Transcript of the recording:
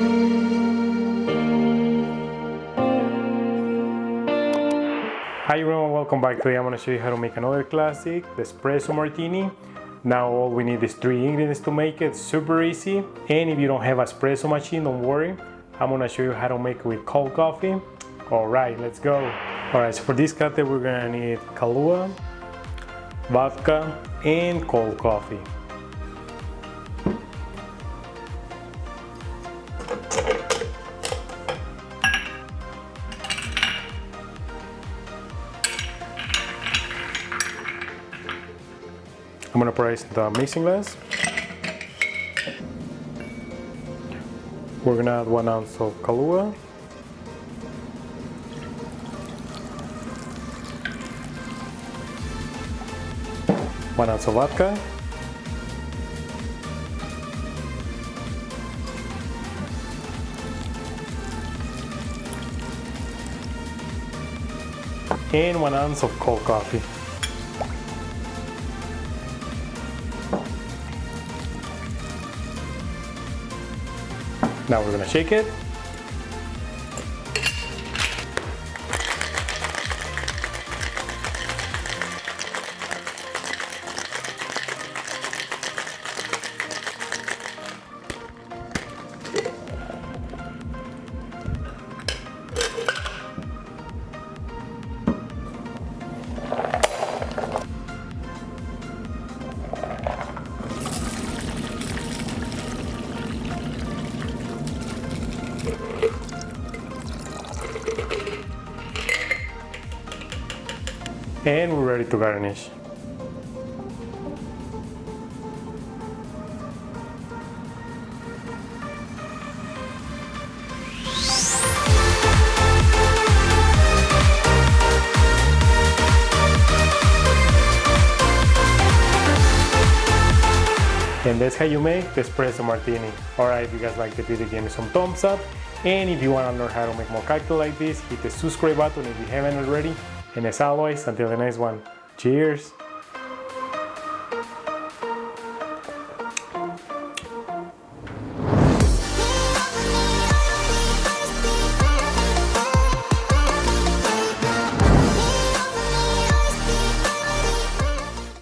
Hi everyone, welcome back. Today I'm going to show you how to make another classic, the Espresso Martini. Now all we need is 3 ingredients to make it, super easy. And if you don't have an espresso machine, don't worry. I'm going to show you how to make it with cold coffee. Alright, let's go. Alright, so for this cutter we're going to need Kahlua, vodka, and cold coffee. I'm gonna pour the mixing glass. We're gonna add 1 ounce of Kahlua, one ounce of vodka, and 1 ounce of cold coffee. Now we're gonna shake it. And we're ready to garnish. And that's how you make the Espresso Martini. Alright, if you guys like the video, give me some thumbs up. And if you want to learn how to make more cocktails like this, hit the subscribe button if you haven't already. And as always, until the next one, cheers!